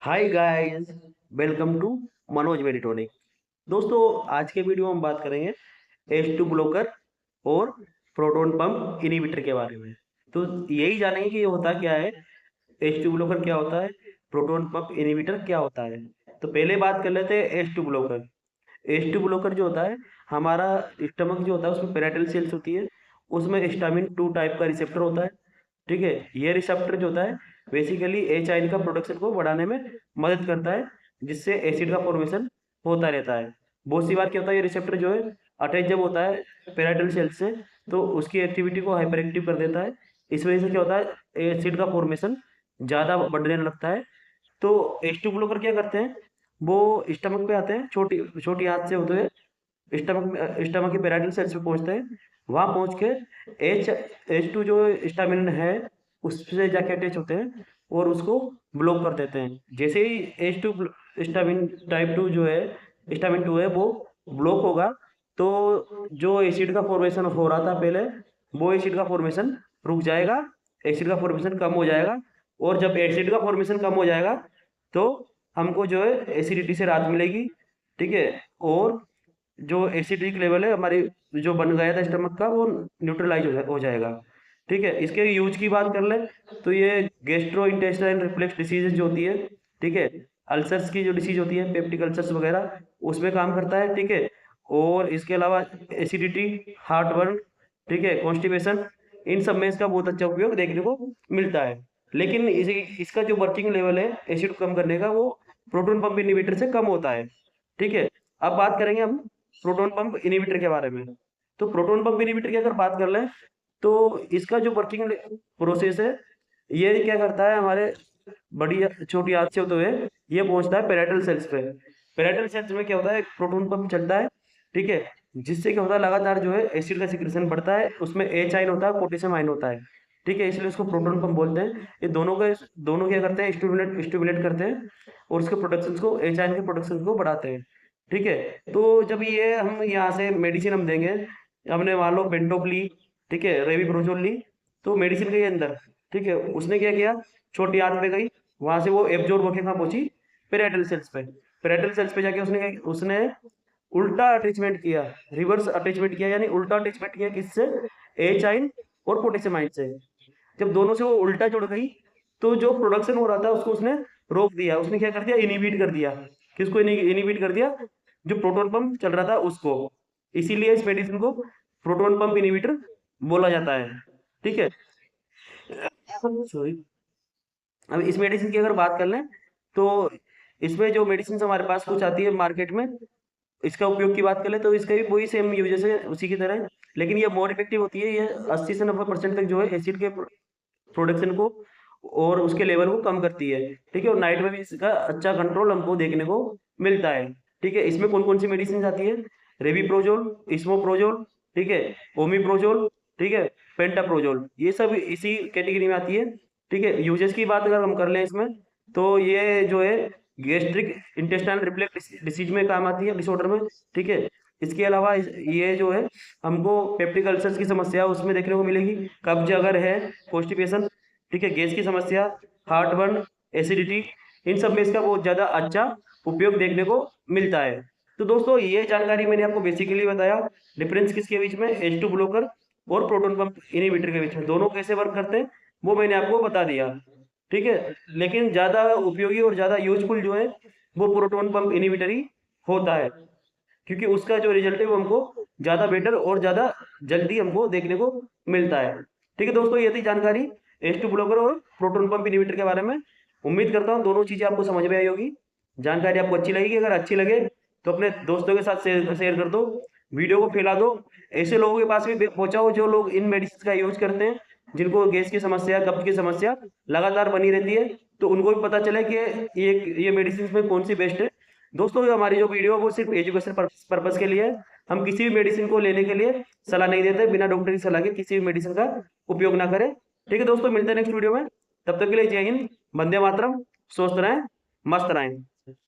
Hi guys, welcome to Manoj Meditonic. दोस्तों, आज के वीडियो में हम बात करेंगे H2 ब्लॉकर और प्रोटॉन पंप इनहिबिटर के बारे में। तो यही जानेंगे कि ये होता क्या है, H2 ब्लॉकर क्या होता है, प्रोटॉन पंप इनहिबिटर क्या होता है। तो पहले बात कर लेते हैं H2 ब्लॉकर। H2 ब्लॉकर जो होता है, हमारा स्टमक जो होता है उसमें पेराइटल सेल्स होती है, उसमें हिस्टामिन 2 टाइप का रिसेप्टर होता है। ठीक है, ये रिसेप्टर जो होता है बेसिकली एच आयन का प्रोडक्शन को बढ़ाने में मदद करता है, जिससे एसिड का फॉर्मेशन होता रहता है। बहुत सी बार क्या होता है, ये रिसेप्टर जो है अटैच जब होता है पेराइटल सेल से, तो उसकी एक्टिविटी को हाइपर एक्टिव कर देता है। इस वजह से क्या होता है, एसिड का फॉर्मेशन ज़्यादा बढ़ने लगता है। तो H2 ब्लॉकर क्या करते हैं, वो स्टमक पे आते हैं, छोटी छोटी हाथ से होते हुए स्टमक के पेराइटल सेल्स पे पहुंचते हैं। वहां पहुंच के H2 जो स्टामिन है उससे जाके अटैच होते हैं और उसको ब्लॉक कर देते हैं। जैसे ही H2 स्टामिन टाइप 2 जो है, स्टामिन 2 है, वो ब्लॉक होगा, तो जो एसिड का फॉर्मेशन हो रहा था पहले, वो एसिड का फॉर्मेशन रुक जाएगा, एसिड का फॉर्मेशन कम हो जाएगा। और जब एसिड का फॉर्मेशन कम हो जाएगा तो हमको जो है एसिडिटी से राहत मिलेगी। ठीक है, और जो एसिडिक लेवल है हमारी जो बन गया था स्टमक का, वो न्यूट्रलाइज हो जाएगा। ठीक है, इसके यूज की बात कर लें तो ये गैस्ट्रो इंटेस्टाइनल रिफ्लेक्स डिसीजेज जो होती है, ठीक है, अल्सर्स की जो डिसीज होती है, पेप्टिक अल्सर्स वगैरह, उसमें काम करता है। ठीक है, और इसके अलावा एसिडिटी, हार्ट बर्न, ठीक है, कॉन्स्टिपेशन, इन सब में इसका बहुत अच्छा उपयोग देखने को मिलता है। लेकिन इसका जो वर्किंग लेवल है एसिड कम करने का, वो प्रोटॉन पंप इनहिबिटर से कम होता है। ठीक है, अब बात करेंगे हम प्रोटॉन पंप इनहिबिटर के बारे में। तो प्रोटॉन पंप इनहिबिटर की अगर बात कर लें तो इसका जो वर्किंग प्रोसेस है, ये क्या करता है, हमारे बड़ी छोटी आंत से होते हुए ये पहुंचता है पेराइटल सेल्स पे। पेराइटल सेल्स में क्या होता है, एक प्रोटॉन पंप चलता है। ठीक है, जिससे क्या होता है, लगातार जो है एसिड का सिक्रेशन बढ़ता है, उसमें एच आयन होता है, पोटेशियम आयन होता है। ठीक है, इसलिए उसको प्रोटॉन पंप बोलते हैं। ये दोनों क्या करते हैं, स्टिमुलेट करते हैं और उसके प्रोडक्शन को, एच आयन के प्रोडक्शन को बढ़ाते हैं। ठीक है, तो जब ये हम यहाँ से मेडिसिन हम देंगे, हमने मान लो बेंटोप ली, ठीक है, रेविप्रोजोल ली, तो मेडिसिन के अंदर, ठीक है, उसने क्या किया, छोटी आंत पे गई, वहां से वो एब्जॉर्ब होके कहाँ पहुंची, पेराइटल सेल्स पे। पेराइटल सेल्स पे जाके उसने उल्टा अटैचमेंट किया, रिवर्स अटैचमेंट किया, यानी उल्टा अटैचमेंट किया, किससे, एच आइन और पोटेशियम आइन से। जब दोनों से वो उल्टा जुड़ गई, तो जो प्रोडक्शन हो रहा था उसको उसने रोक दिया, उसने क्या कर दिया, इनिबिट कर दिया। किसको इनिबिट कर दिया, जो प्रोटॉन पंप चल रहा था उसको। इसीलिए इस मेडिसिन को प्रोटॉन पंप इनिबिटर बोला जाता है। ठीक है, सॉरी। अब इस मेडिसिन की अगर बात कर लें तो इसमें जो मेडिसिन हमारे पास कुछ आती है मार्केट में, इसका उपयोग की बात करें तो इसका भी वही सेम यूजेस है उसी की तरह, लेकिन ये मोर इफेक्टिव होती है। ये 80 से 90% तक जो है एसिड के प्रोडक्शन को और उसके लेवल को कम करती है। ठीक है, और नाइट में भी इसका अच्छा कंट्रोल हमको देखने को मिलता है। ठीक है, इसमें कौन कौन सी मेडिसिन आती है, रेविप्रोजोल, इसमोप्रोजोल, ठीक है, ओमिप्रोजोल, ठीक है, पेंटाप्रोजोल, ये सब इसी कैटेगरी में आती है। ठीक है, यूजेस की बात अगर हम कर लें इसमें, तो ये जो है गैस्ट्रिक इंटेस्टाइनल रिफ्लेक्स डिसीज में काम आती है, डिसऑर्डर में। ठीक है, इसके अलावा ये जो है हमको पेप्टिक अल्सर्स की समस्या उसमें देखने को मिलेगी, कब्ज अगर है, कॉन्स्टिपेशन, ठीक है, गैस की समस्या, हार्ट बर्न, एसिडिटी, इन सब में इसका बहुत ज़्यादा अच्छा उपयोग देखने को मिलता है। तो दोस्तों, ये जानकारी मैंने आपको बेसिकली बताया, डिफरेंस किसके बीच में, H2 ब्लॉकर और प्रोटॉन पंप इनहिबिटर के बीच में, दोनों कैसे वर्क करते हैं वो मैंने आपको बता दिया। ठीक है, लेकिन ज़्यादा उपयोगी और ज़्यादा यूजफुल जो है वो प्रोटॉन पंप इनहिबिटर ही होता है, क्योंकि उसका जो रिजल्ट है वो हमको ज़्यादा बेटर और ज़्यादा जल्दी हमको देखने को मिलता है। ठीक है दोस्तों, ये थी जानकारी H2 ब्लॉकर और प्रोटॉन पंप इनहिबिटर के बारे में। उम्मीद करता हूँ दोनों चीज़ें आपको समझ में आई होगी, जानकारी आपको अच्छी लगेगी। अगर अच्छी लगे तो अपने दोस्तों के साथ शेयर कर दो, वीडियो को फैला दो, ऐसे लोगों के पास भी पहुंचाओ जो लोग इन मेडिसिन का यूज करते हैं, जिनको गैस की समस्या, कब्ज की समस्या लगातार बनी रहती है, तो उनको भी पता चले कि ये मेडिसिन में कौन सी बेस्ट है। दोस्तों, हमारी जो वीडियो है वो सिर्फ एजुकेशन पर्पज के लिए है। हम किसी भी मेडिसिन को लेने के लिए सलाह नहीं देते, बिना डॉक्टर की सलाह के किसी भी मेडिसिन का उपयोग ना करें। ठीक है दोस्तों, मिलते हैं नेक्स्ट वीडियो में, तब तक के लिए जय हिंद, वंदे मातरम, स्वस्थ रहें, मस्त रहें।